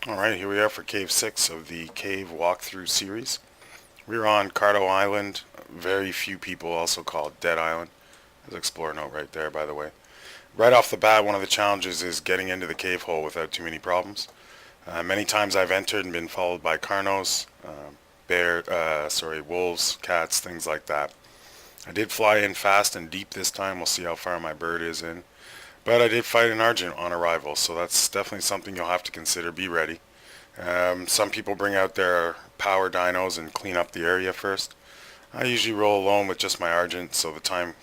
Alright, here we are for Cave 6 of the Cave Walkthrough series. We're on Cardo Island. Very few people also call it Dead Island. There's an explorer note right there, by the way. Right off the bat, one of the challenges is getting into the cave hole without too many problems. Many times I've entered and been followed by carnos, wolves, cats, things like that. I did fly in fast and deep this time. We'll see how far my bird is in. But I did fight an Argent on arrival, so that's definitely something you'll have to consider. Be ready. Some people bring out their power dinos and clean up the area first. I usually roll alone with just my Argent, so the time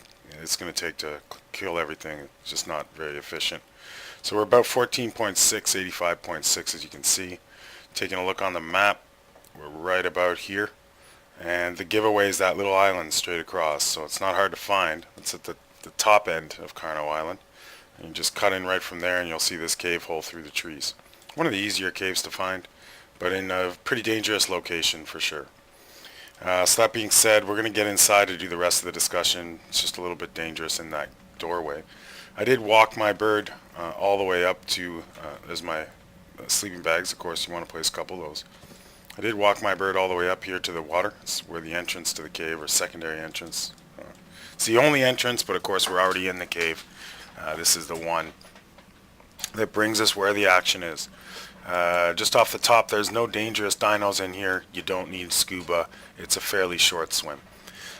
it's going to take to kill everything is just not very efficient. So we're about 14.6, 85.6 as you can see. Taking a look on the map, we're right about here. And the giveaway is that little island straight across, so it's not hard to find. It's at the top end of Carno Island. And you just cut in right from there and you'll see this cave hole through the trees. One of the easier caves to find, but in a pretty dangerous location for sure. So that being said, we're going to get inside to do the rest of the discussion. It's just a little bit dangerous in that doorway. I did walk my bird all the way up to, there's my sleeping bags, of course you want to place a couple of those. I did walk my bird all the way up here to the water. It's where the entrance to the cave, or secondary entrance. It's the only entrance, but of course we're already in the cave. This is the one that brings us where the action is. Just off the top, there's no dangerous dinos in here. You don't need scuba. It's a fairly short swim.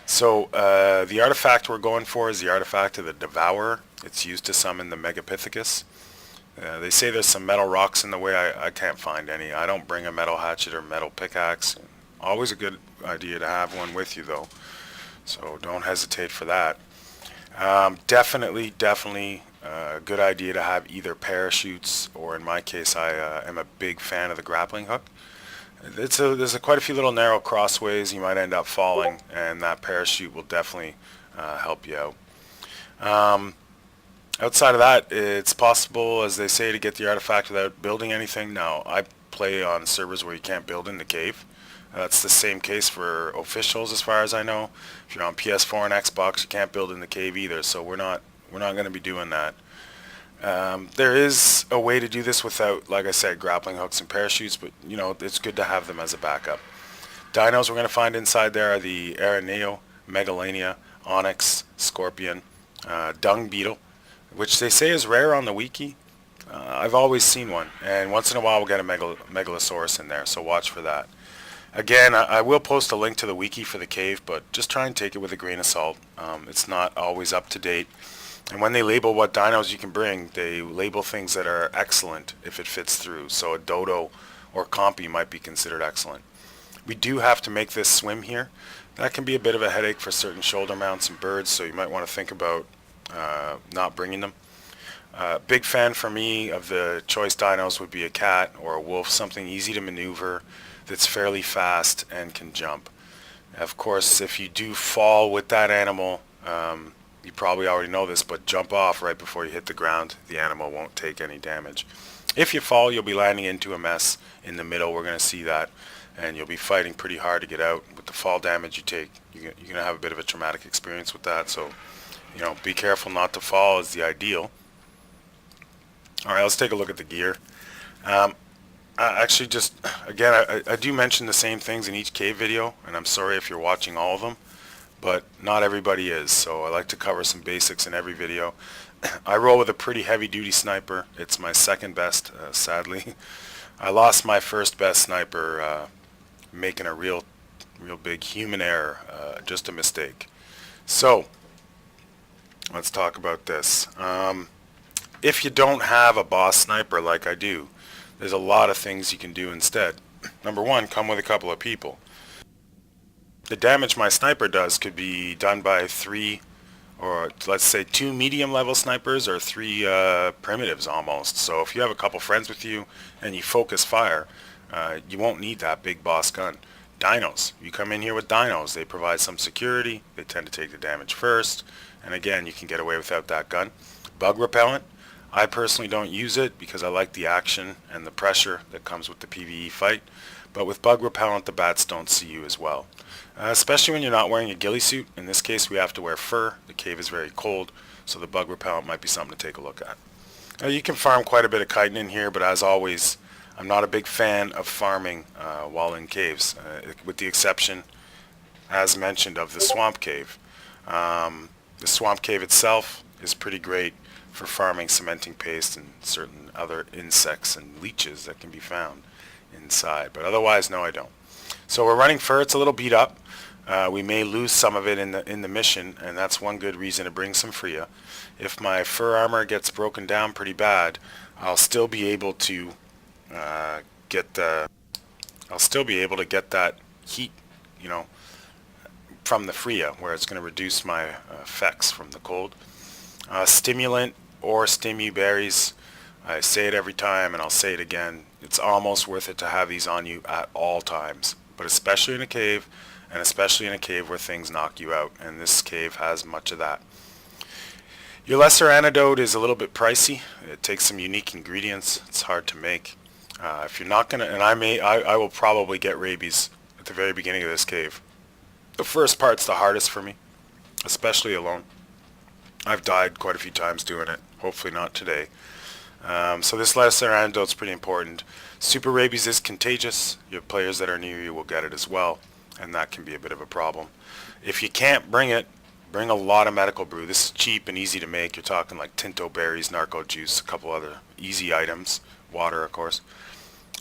So the artifact we're going for is the artifact of the Devourer. It's used to summon the Megapithecus. They say there's some metal rocks in the way. I can't find any. I don't bring a metal hatchet or metal pickaxe. Always a good idea to have one with you though. So don't hesitate for that. Definitely a good idea to have either parachutes, or in my case I am a big fan of the grappling hook. There's quite a few little narrow crossways you might end up falling, and that parachute will definitely help you out. Outside of that, it's possible, as they say, to get the artifact without building anything. Now, I play on servers where you can't build in the cave. That's the same case for officials as far as I know. If you're on PS4 and Xbox, you can't build in the cave either, so we're not going to be doing that. There is a way to do this without, like I said, grappling hooks and parachutes, but you know, it's good to have them as a backup. Dinos we're going to find inside there are the Araneo, Megalania, Onyx, Scorpion, Dung Beetle, which they say is rare on the Wiki. I've always seen one, and once in a while we'll get a Megalosaurus in there, so watch for that. Again, I will post a link to the wiki for the cave, but just try and take it with a grain of salt. It's not always up to date. And when they label what dinos you can bring, they label things that are excellent if it fits through. So a dodo or compy might be considered excellent. We do have to make this swim here. That can be a bit of a headache for certain shoulder mounts and birds, so you might want to think about not bringing them. Big fan for me of the choice dinos would be a cat or a wolf, something easy to maneuver, that's fairly fast and can jump. Of course, if you do fall with that animal, you probably already know this, but jump off right before you hit the ground. The animal won't take any damage. If you fall, you'll be landing into a mess in the middle. We're going to see that, and you'll be fighting pretty hard to get out. With the fall damage you take, you're going to have a bit of a traumatic experience with that, so you know, be careful not to fall is the ideal. Alright, let's take a look at the gear. Actually, just again, I do mention the same things in each cave video, and I'm sorry if you're watching all of them, but not everybody is, so I like to cover some basics in every video. I roll with a pretty heavy duty sniper. It's my second best, sadly. I lost my first best sniper making a real big human error, just a mistake. So let's talk about this. If you don't have a boss sniper like I do, there's a lot of things you can do instead. Number one, come with a couple of people. The damage my sniper does could be done by 3, or let's say 2 medium level snipers, or 3 primitives almost. So if you have a couple friends with you and you focus fire, you won't need that big boss gun. Dinos. You come in here with dinos. They provide some security. They tend to take the damage first. And again, you can get away without that gun. Bug repellent. I personally don't use it because I like the action and the pressure that comes with the PvE fight, but with bug repellent the bats don't see you as well. Especially when you're not wearing a ghillie suit. In this case we have to wear fur. The cave is very cold, so the bug repellent might be something to take a look at. You can farm quite a bit of chitin in here, but as always, I'm not a big fan of farming while in caves, with the exception, as mentioned, of the swamp cave. The swamp cave itself is pretty great for farming cementing paste and certain other insects and leeches that can be found inside. But otherwise, no, I don't. So we're running fur. It's a little beat up. We may lose some of it in the mission, and that's one good reason to bring some Freya. If my fur armor gets broken down pretty bad, I'll still be able to get the. I'll still be able to get that heat, you know, from the Freya, where it's going to reduce my effects from the cold. Stimulant or stimu berries. I say it every time, and I'll say it again. It's almost worth it to have these on you at all times, but especially in a cave, and especially in a cave where things knock you out, and this cave has much of that. Your lesser antidote is a little bit pricey. It takes some unique ingredients. It's hard to make. If you're not gonna, and I will probably get rabies at the very beginning of this cave. The first part's the hardest for me, especially alone. I've died quite a few times doing it. Hopefully not today. So this lesser antidote's pretty important. Super rabies is contagious. Your players that are near you will get it as well, and that can be a bit of a problem. If you can't bring it, bring a lot of medical brew. This is cheap and easy to make. You're talking like Tinto berries, narco juice, a couple other easy items. Water, of course.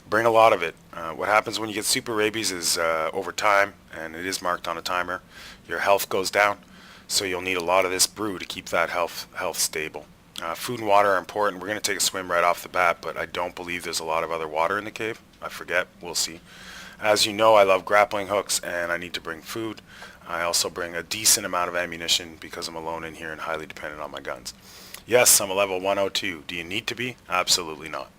Bring a lot of it. What happens when you get super rabies is over time, and it is marked on a timer, your health goes down. So you'll need a lot of this brew to keep that health stable. Food and water are important. We're going to take a swim right off the bat, but I don't believe there's a lot of other water in the cave. I forget. We'll see. As you know, I love grappling hooks, and I need to bring food. I also bring a decent amount of ammunition because I'm alone in here and highly dependent on my guns. Yes, I'm a level 102. Do you need to be? Absolutely not.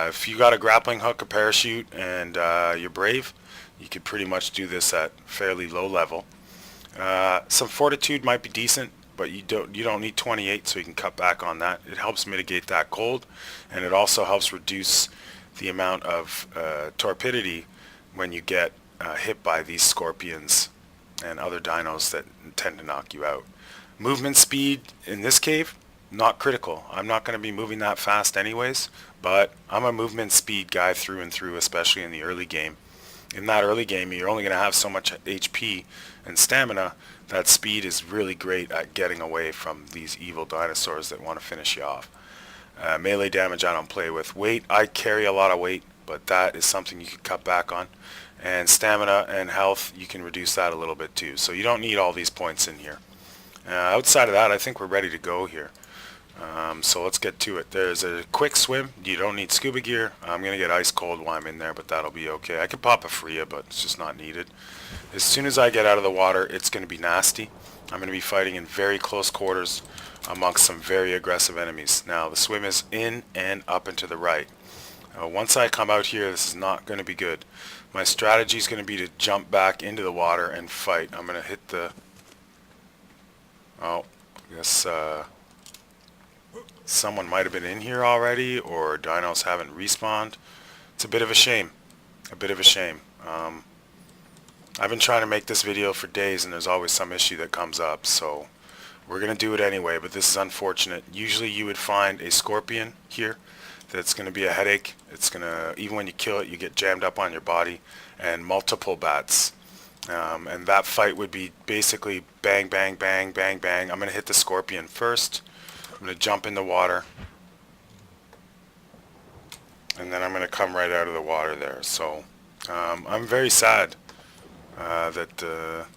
If you got a grappling hook, a parachute, and you're brave, you could pretty much do this at fairly low level. Some fortitude might be decent, but you don't need 28, so you can cut back on that. It helps mitigate that cold, and it also helps reduce the amount of torpidity when you get hit by these scorpions and other dinos that tend to knock you out. Movement speed in this cave, not critical. I'm not going to be moving that fast anyways, but I'm a movement speed guy through and through, especially in the early game. In that early game, you're only going to have so much HP and stamina. That speed is really great at getting away from these evil dinosaurs that want to finish you off. Melee damage I don't play with. Weight, I carry a lot of weight, but that is something you can cut back on. And stamina and health, you can reduce that a little bit too. So you don't need all these points in here. Outside of that, I think we're ready to go here. So let's get to it. There's a quick swim. You don't need scuba gear. I'm going to get ice cold while I'm in there, but that'll be okay. I can pop a Freya, but it's just not needed. As soon as I get out of the water, it's going to be nasty. I'm going to be fighting in very close quarters amongst some very aggressive enemies. Now, the swim is in and up and to the right. Once I come out here, this is not going to be good. My strategy is going to be to jump back into the water and fight. I'm going to hit the... Oh, I guess... someone might have been in here already, or dinos haven't respawned. It's a bit of a shame. A bit of a shame. I've been trying to make this video for days, and there's always some issue that comes up, so we're going to do it anyway, but this is unfortunate. Usually you would find a scorpion here that's going to be a headache. It's going to, even when you kill it, you get jammed up on your body, and multiple bats. And that fight would be basically bang, bang, bang, bang, bang. I'm going to hit the scorpion first. I'm going to jump in the water, and then I'm going to come right out of the water there. So I'm very sad that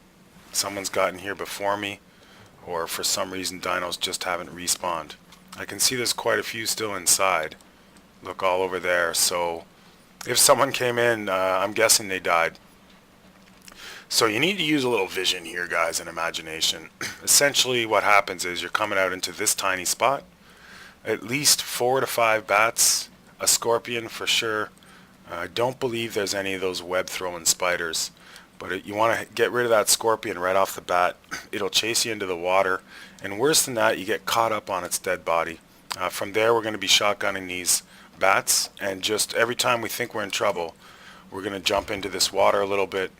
someone's gotten here before me, or for some reason dinos just haven't respawned. I can see there's quite a few still inside. Look all over there. So if someone came in, I'm guessing they died. So you need to use a little vision here, guys, and imagination. Essentially what happens is you're coming out into this tiny spot. At least 4 to 5 bats, a scorpion for sure. I don't believe there's any of those web-throwing spiders. But you want to get rid of that scorpion right off the bat. It'll chase you into the water. And worse than that, you get caught up on its dead body. From there, we're going to be shotgunning these bats. And just every time we think we're in trouble, we're going to jump into this water a little bit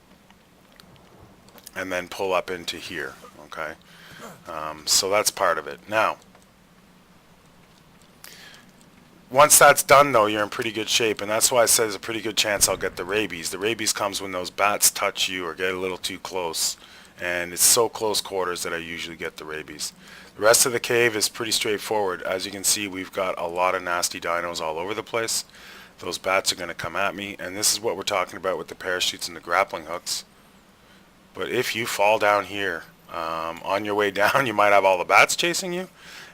and then pull up into here. Okay? So that's part of it. Now, once that's done, though, you're in pretty good shape, and that's why I said there's a pretty good chance I'll get the rabies. The rabies comes when those bats touch you or get a little too close, and it's so close quarters that I usually get the rabies. The rest of the cave is pretty straightforward. As you can see, we've got a lot of nasty dinos all over the place. Those bats are going to come at me, and this is what we're talking about with the parachutes and the grappling hooks. But if you fall down here, on your way down, you might have all the bats chasing you,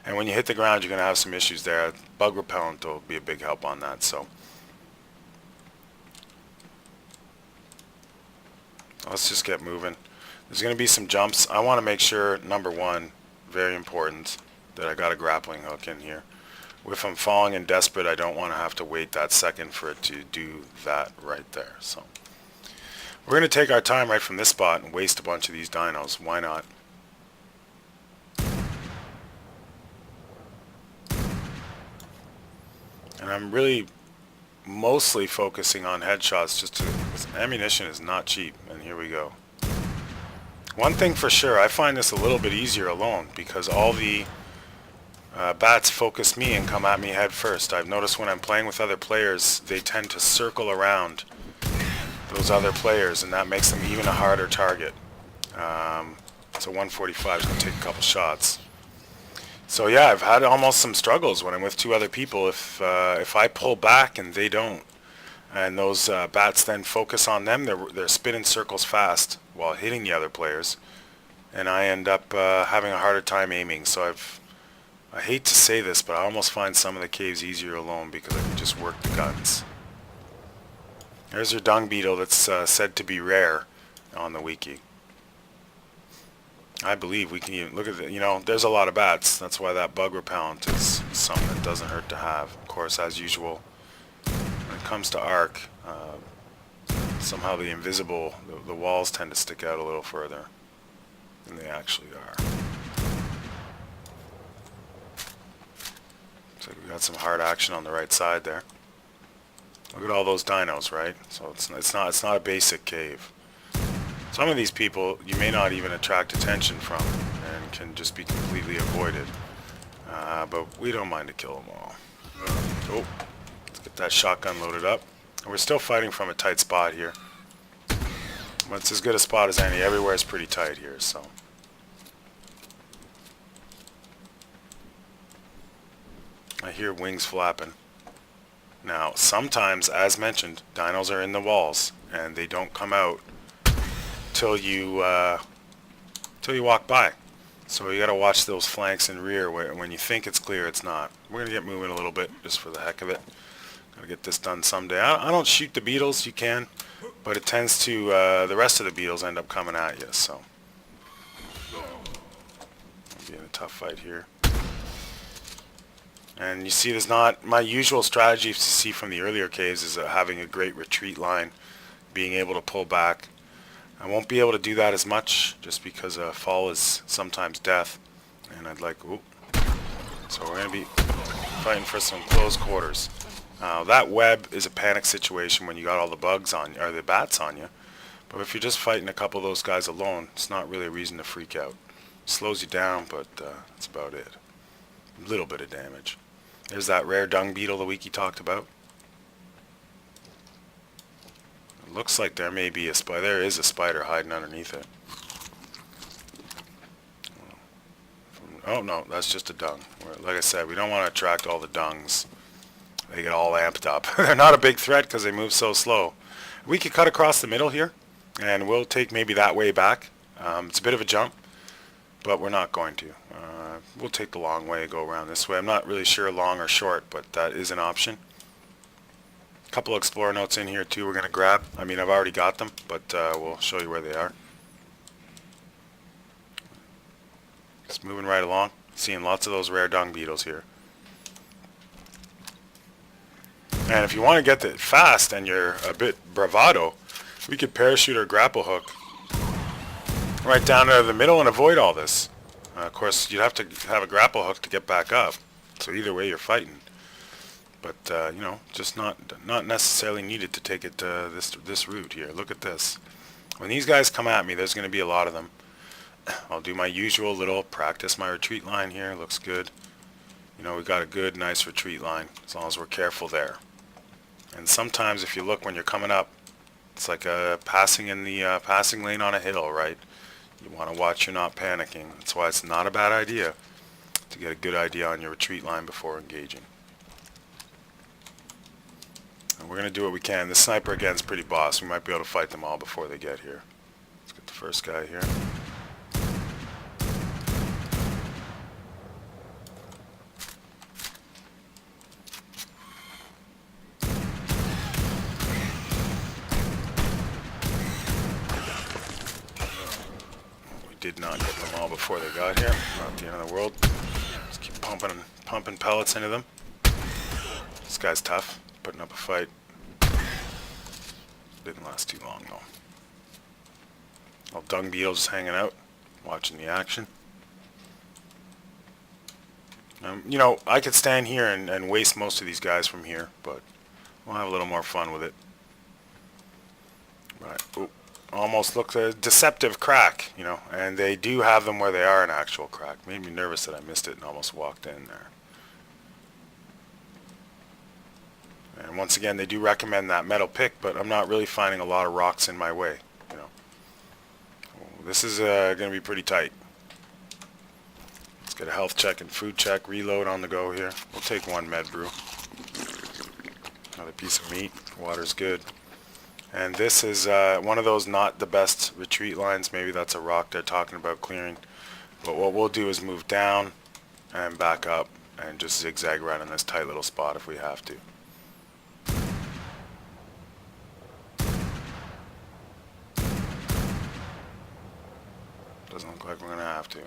and when you hit the ground, you're going to have some issues there. Bug repellent will be a big help on that. So let's just get moving. There's going to be some jumps. I want to make sure, number one, very important, that I got a grappling hook in here. If I'm falling and desperate, I don't want to have to wait that second for it to do that right there. So we're going to take our time right from this spot and waste a bunch of these dinos. Why not? And I'm really mostly focusing on headshots just because ammunition is not cheap. And here we go. One thing for sure, I find this a little bit easier alone because all the bats focus me and come at me head first. I've noticed when I'm playing with other players, they tend to circle around those other players, and that makes them even a harder target. So 145 is going to take a couple shots. So yeah, I've had almost some struggles when I'm with two other people. If I pull back and they don't, and those bats then focus on them, they're spinning circles fast while hitting the other players, and I end up having a harder time aiming. So I hate to say this, but I almost find some of the caves easier alone because I can just work the guns. There's your dung beetle that's said to be rare on the Wiki. I believe we can even look at it. You know, there's a lot of bats. That's why that bug repellent is something that doesn't hurt to have. Of course, as usual, when it comes to arc, somehow the invisible, the walls tend to stick out a little further than they actually are. So we got some hard action on the right side there. Look at all those dinos, right? So it's not a basic cave. Some of these people you may not even attract attention from and can just be completely avoided. But we don't mind to kill them all. Oh, let's get that shotgun loaded up. And we're still fighting from a tight spot here. But it's as good a spot as any. Everywhere is pretty tight here, so. I hear wings flapping. Now, sometimes, as mentioned, dinos are in the walls, and they don't come out till you walk by. So you got to watch those flanks and rear. When you think it's clear, it's not. We're gonna get moving a little bit just for the heck of it. Gotta get this done someday. I don't shoot the beetles. You can, but it tends to the rest of the beetles end up coming at you. So I'll be in a tough fight here. And you see, there's not my usual strategy to see from the earlier caves is having a great retreat line, being able to pull back. I won't be able to do that as much just because a fall is sometimes death, and I'd like, ooh. So we're going to be fighting for some close quarters. That web is a panic situation when you got all the bugs on you, or the bats on you. But if you're just fighting a couple of those guys alone, it's not really a reason to freak out. It slows you down, but that's about it. A little bit of damage. There's that rare dung beetle the Wiki talked about. It looks like there may be a spider. There is a spider hiding underneath it. Oh no, that's just a dung. Like I said, we don't want to attract all the dungs. They get all amped up. They're not a big threat because they move so slow. We could cut across the middle here, and we'll take maybe that way back. It's a bit of a jump, but we're not going to. We'll take the long way, go around this way. I'm not really sure long or short, but that is an option. A couple of explorer notes in here too we're going to grab. I mean, I've already got them, but we'll show you where they are. Just moving right along. Seeing lots of those rare dung beetles here. And if you want to get it fast and you're a bit bravado, we could parachute or grapple hook right down to the middle and avoid all this. Of course, you'd have to have a grapple hook to get back up. So either way, you're fighting. But you know, just not necessarily needed to take it this route here. Look at this. When these guys come at me, there's going to be a lot of them. I'll do my usual little practice my retreat line here. Looks good. you know, we got a good, nice retreat line, as long as we're careful there. And sometimes if you look when you're coming up, it's like passing in the passing lane on a hill, right? You want to watch you're not panicking. That's why it's not a bad idea to get a good idea on your retreat line before engaging. And we're going to do what we can. This sniper again is pretty boss. We might be able to fight them all before they get here. Let's get the first guy here. Did not get them all before they got here. Not the end of the world. Just keep pumping pellets into them. This guy's tough, putting up a fight. Didn't last too long though. Little dung beetle just hanging out, watching the action. You know, I could stand here and waste most of these guys from here, but we'll have a little more fun with it. Right. Ooh. Almost looks a deceptive crack, you know, and they do have them where they are an actual crack. Made me nervous that I missed it and almost walked in there. And once again, they do recommend that metal pick, but I'm not really finding a lot of rocks in my way, you know. This is going to be pretty tight. Let's get a health check and food check, reload on the go here. We'll take one med brew. Another piece of meat. Water's good. And this is one of those not the best retreat lines. Maybe that's a rock they're talking about clearing. But what we'll do is move down and back up and just zigzag right in this tight little spot if we have to. Doesn't look like we're going to have to.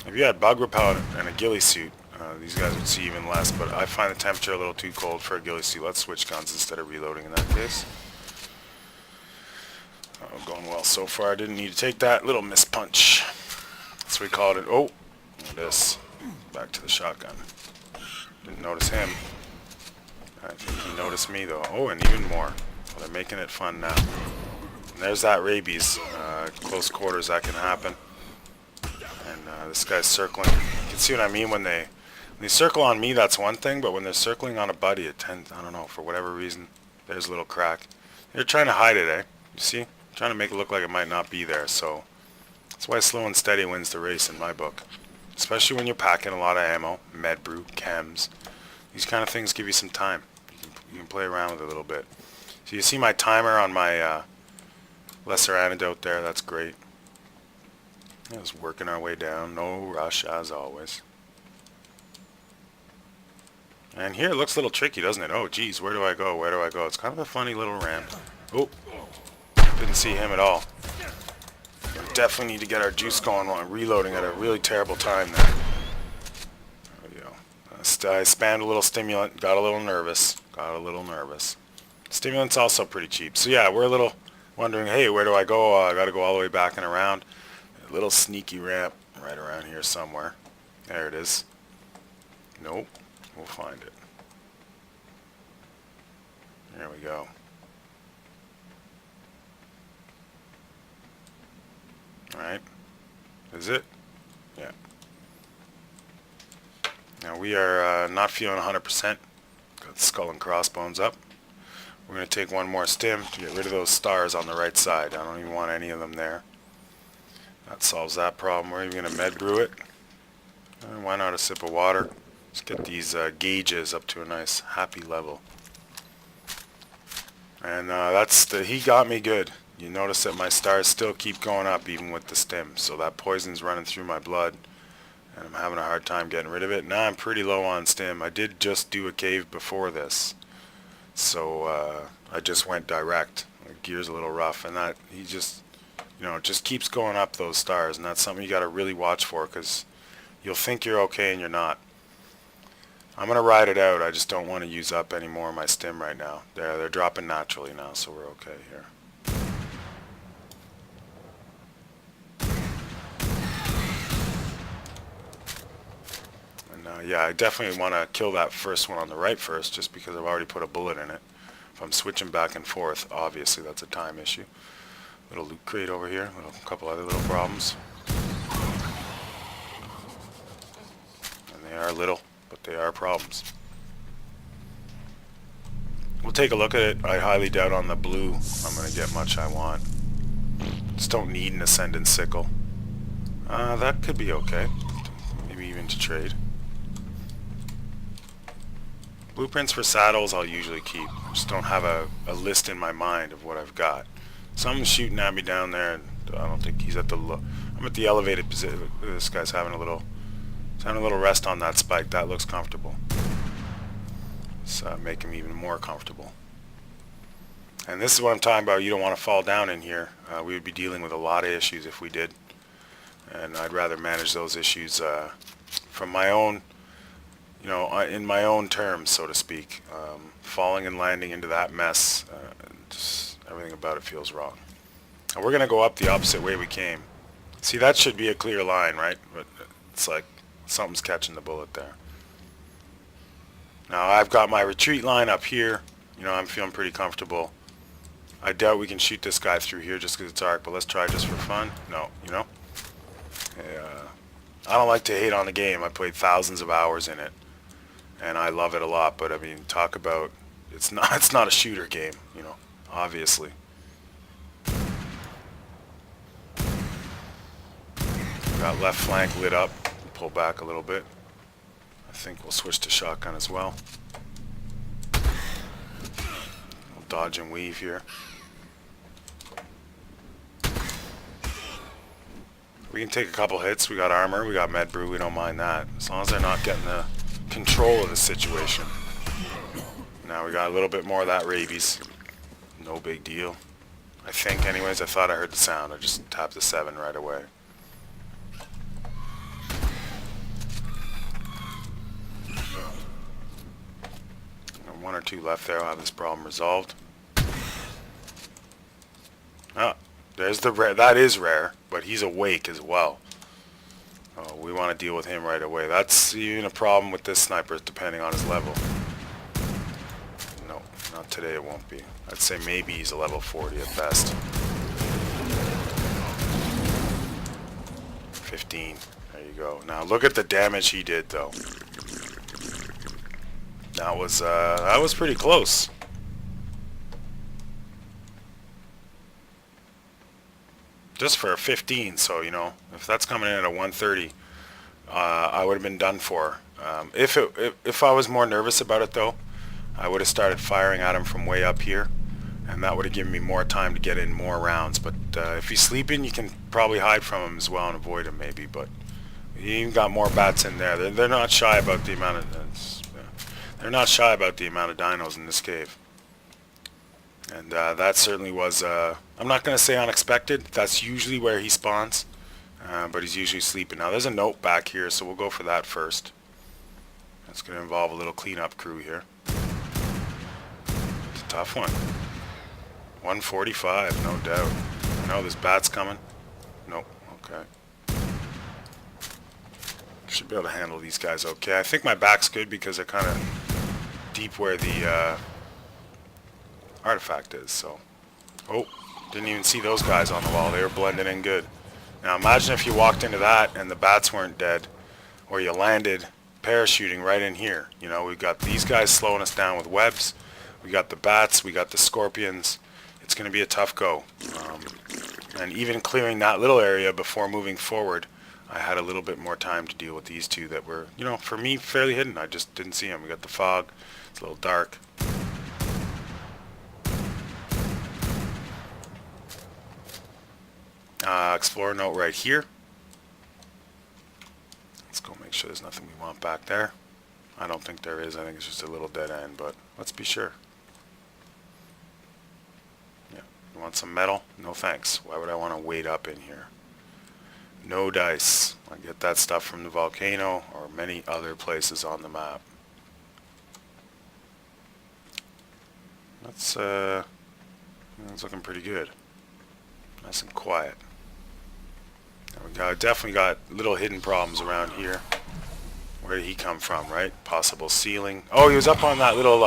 If you had bug repellent and a ghillie suit, these guys would see even less. But I find the temperature a little too cold for a ghillie suit. Let's switch guns instead of reloading in that case. Going well so far. I didn't need to take that little miss punch. That's what we called it. Oh, this. Back to the shotgun. Didn't notice him. I think he noticed me though. Oh, and even more. Well, they're making it fun now. And there's that rabies. Close quarters, that can happen. And this guy's circling. You can see what I mean when they circle on me. That's one thing, but when they're circling on a buddy, it tends. I don't know, for whatever reason. There's a little crack. They're trying to hide it, eh? You see? Trying to make it look like it might not be there, so that's why slow and steady wins the race in my book. Especially when you're packing a lot of ammo, med brew, chems. These kind of things give you some time. You can play around with it a little bit. So you see my timer on my lesser antidote there, that's great. Just working our way down, no rush as always. And here it looks a little tricky, doesn't it? Oh geez, where do I go? Where do I go? It's kind of a funny little ramp. Oh. Didn't see him at all. We definitely need to get our juice going while I'm reloading at a really terrible time there. There we go. I spammed a little stimulant, got a little nervous. Stimulant's also pretty cheap. So yeah, we're a little wondering, hey, where do I go? I gotta go all the way back and around. A little sneaky ramp right around here somewhere. There it is. Nope. We'll find it. There we go. Alright. Is it? Yeah. Now we are not feeling 100%. Got the skull and crossbones up. We're going to take one more stim to get rid of those stars on the right side. I don't even want any of them there. That solves that problem. We're even going to med brew it. And why not a sip of water? Let's get these gauges up to a nice happy level. And he got me good. You notice that my stars still keep going up even with the stim. So that poison's running through my blood. And I'm having a hard time getting rid of it. Now I'm pretty low on stim. I did just do a cave before this. So I just went direct. The gear's a little rough. And that, he just, you know, it just keeps going up those stars. And that's something you got to really watch for, because you'll think you're okay and you're not. I'm going to ride it out. I just don't want to use up any more of my stim right now. They're dropping naturally now, so we're okay here. Yeah, I definitely want to kill that first one on the right first, just because I've already put a bullet in it. If I'm switching back and forth, obviously that's a time issue. Little loot crate over here, a couple other little problems. And they are little, but they are problems. We'll take a look at it. I highly doubt on the blue I'm going to get much I want. Just don't need an Ascendant Sickle. That could be okay. Maybe even to trade. Blueprints for saddles I'll usually keep. I just don't have a list in my mind of what I've got. Someone's shooting at me down there, and I don't think he's at the I'm at the elevated position. This guy's having a little rest on that spike. That looks comfortable. Let's make him even more comfortable. And this is what I'm talking about. You don't want to fall down in here. We would be dealing with a lot of issues if we did. And I'd rather manage those issues from my own, you know, in my own terms, so to speak. Falling and landing into that mess, just everything about it feels wrong. And we're going to go up the opposite way we came. See, that should be a clear line, right? But it's like something's catching the bullet there. Now, I've got my retreat line up here. You know, I'm feeling pretty comfortable. I doubt we can shoot this guy through here just because it's arc, but let's try just for fun. No, you know? I don't like to hate on the game. I played thousands of hours in it, and I love it a lot, but I mean, talk about, it's not a shooter game, you know, obviously. Got left flank lit up. Pull back a little bit. I think we'll switch to shotgun as well. We'll dodge and weave here. We can take a couple hits. We got armor, we got med brew, we don't mind that. As long as they're not getting the control of the situation. Now we got a little bit more of that rabies. No big deal. I think anyways, I thought I heard the sound. I just tapped the 7 right away. One or two left there. I'll have this problem resolved. Ah, there's the rare. That is rare, but he's awake as well. Oh, we want to deal with him right away. That's even a problem with this sniper, depending on his level. No, not today. It won't be. I'd say maybe he's a level 40 at best. 15. There you go. Now look at the damage he did, though. That was pretty close. Just for a 15, so you know, if that's coming in at a 130, I would have been done for. If I was more nervous about it though, I would have started firing at him from way up here, and that would have given me more time to get in more rounds. But if he's sleeping, you can probably hide from him as well and avoid him maybe. But you even got more bats in there. They're not shy about the amount of. They're not shy about the amount of dinos in this cave. And that certainly was, I'm not going to say unexpected. That's usually where he spawns. But he's usually sleeping. Now there's a note back here, so we'll go for that first. That's going to involve a little cleanup crew here. It's a tough one. 145, no doubt. I know this bat's coming. Nope, okay. Should be able to handle these guys okay. I think my back's good because they're kind of deep where the artifact is, so. Oh, didn't even see those guys on the wall. They were blending in good. Now imagine if you walked into that and the bats weren't dead, or you landed parachuting right in here. You know, we've got these guys slowing us down with webs. We got the bats, we got the scorpions. It's going to be a tough go. And even clearing that little area before moving forward, I had a little bit more time to deal with these two that were, you know, for me, fairly hidden. I just didn't see them. We got the fog. It's a little dark. Explorer note right here. Let's go make sure there's nothing we want back there. I don't think there is. I think it's just a little dead end, but let's be sure. Yeah. You want some metal? No thanks. Why would I want to wait up in here? No dice. I get that stuff from the volcano or many other places on the map. That's looking pretty good. Nice and quiet. We definitely got little hidden problems around here. Where did he come from, right? Possible ceiling. Oh, he was up on that little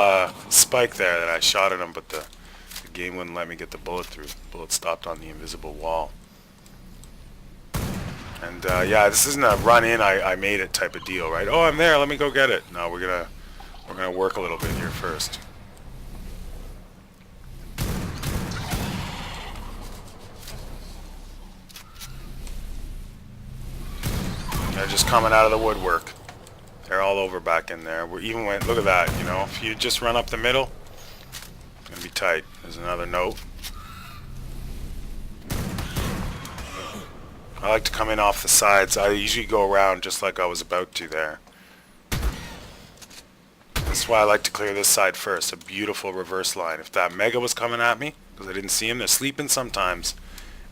spike there that I shot at him, but the game wouldn't let me get the bullet through. The bullet stopped on the invisible wall. And yeah, this isn't a run in, I made it type of deal, right? Oh, I'm there, let me go get it. No, we're gonna work a little bit here first. They're just coming out of the woodwork. They're all over back in there. We're even went. Look at that. You know, if you just run up the middle, it's gonna be tight. There's another note. I like to come in off the sides. I usually go around just like I was about to there. That's why I like to clear this side first. A beautiful reverse line. If that mega was coming at me, because I didn't see him, they're sleeping sometimes.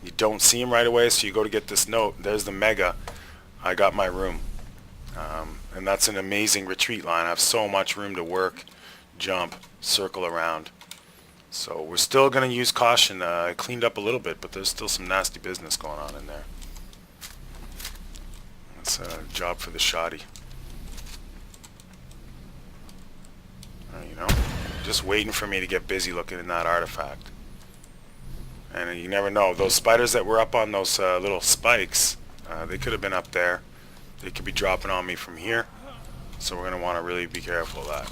You don't see him right away, so you go to get this note. There's the mega. I got my room. And that's an amazing retreat line. I have so much room to work, jump, circle around. So we're still going to use caution. I cleaned up a little bit, but there's still some nasty business going on in there. That's a job for the shoddy. You know, just waiting for me to get busy looking in that artifact. And you never know. Those spiders that were up on those little spikes, they could have been up there. They could be dropping on me from here. So we're going to want to really be careful of that.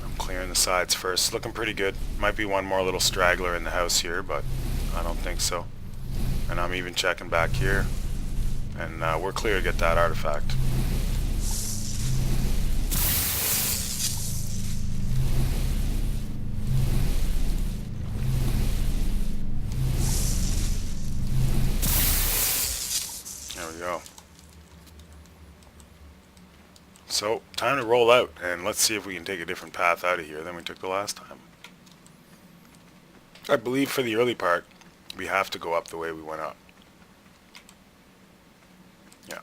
I'm clearing the sides first. Looking pretty good. Might be one more little straggler in the house here, but I don't think so. And I'm even checking back here. And we're clear to get that artifact. There we go. So, time to roll out, and let's see if we can take a different path out of here than we took the last time. I believe for the early part, we have to go up the way we went up. Yeah.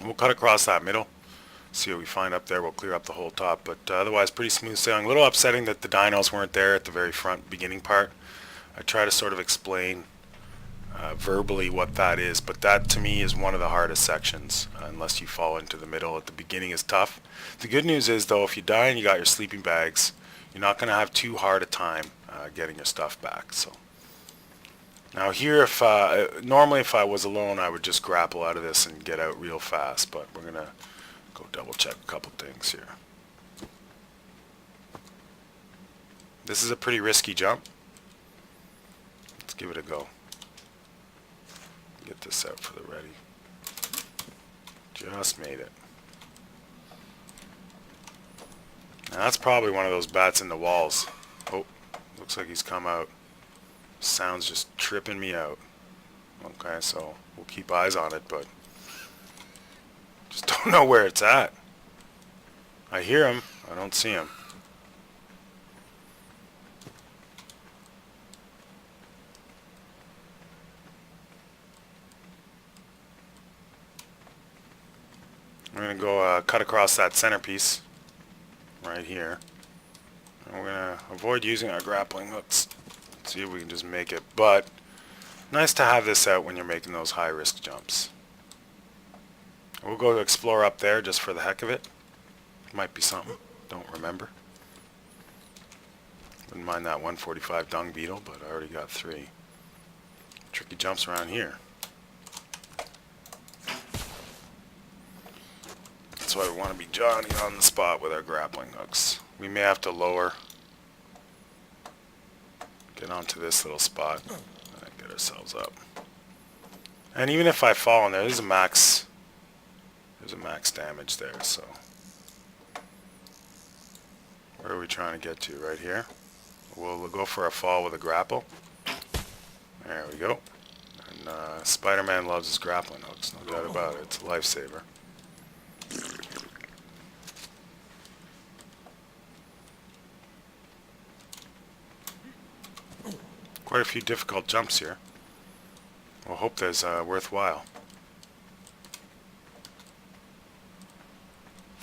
We'll cut across that middle, see what we find up there. We'll clear up the whole top, but otherwise pretty smooth sailing. A little upsetting that the dinos weren't there at the very front beginning part. I try to sort of explain verbally what that is, but that to me is one of the hardest sections, unless you fall into the middle. At the beginning is tough. The good news is though, if you die and you got your sleeping bags, you're not going to have too hard a time getting your stuff back. So now here, if normally if I was alone, I would just grapple out of this and get out real fast, but we're gonna go double check a couple things here. This is a pretty risky jump. Let's give it a go. Get this out for the ready. Just made it. Now that's probably one of those bats in the walls. Oh, looks like he's come out. Sound's just tripping me out. Okay, so we'll keep eyes on it, but just don't know where it's at. I hear him. I don't see him. We're going to go cut across that centerpiece right here. And we're going to avoid using our grappling hooks. See if we can just make it. But nice to have this out when you're making those high risk jumps. We'll go explore up there just for the heck of it. Might be something. Don't remember. Wouldn't mind that 145 dung beetle, but I already got 3. Tricky jumps around here. That's why we want to be Johnny on the spot with our grappling hooks. We may have to lower, get onto this little spot, and get ourselves up. And even if I fall in there, there's a max damage there, so. Where are we trying to get to? Right here? We'll go for a fall with a grapple. There we go. And Spider-Man loves his grappling hooks, no doubt about it. It's a lifesaver. Quite a few difficult jumps here. We'll hope there's worthwhile.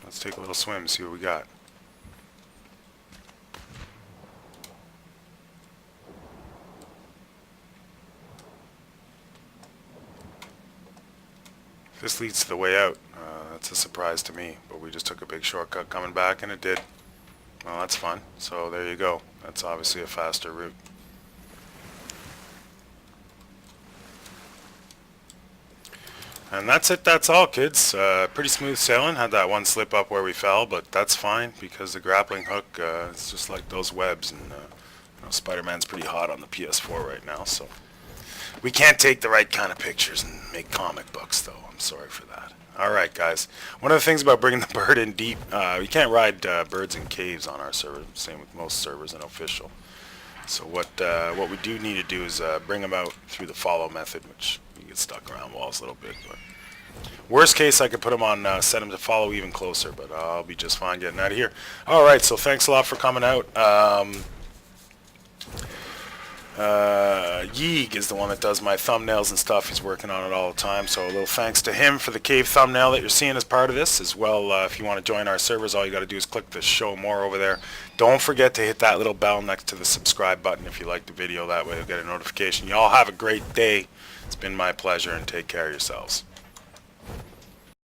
Let's take a little swim and see what we got. If this leads to the way out, that's a surprise to me, but we just took a big shortcut coming back and it did. Well, that's fun. So there you go. That's obviously a faster route. And that's it. That's all, kids. Pretty smooth sailing. Had that one slip up where we fell, but that's fine because the grappling hook is just like those webs. And Spider-Man's pretty hot on the PS4 right now, so we can't take the right kind of pictures and make comic books, though. I'm sorry for that. All right, guys. One of the things about bringing the bird in deep, we can't ride birds in caves on our server. Same with most servers in official. So what we do need to do is bring them out through the follow method, which you get stuck around walls a little bit. But worst case, I could put them on, set them to follow even closer, but I'll be just fine getting out of here. All right, so thanks a lot for coming out. Yeeg is the one that does my thumbnails and stuff. He's working on it all the time, so a little thanks to him for the cave thumbnail that you're seeing as part of this as well. If you want to join our servers, all you got to do is click the show more over there. Don't forget to hit that little bell next to the subscribe button if you like the video. That way you'll get a notification. You all have a great day. It's been my pleasure, and take care of yourselves.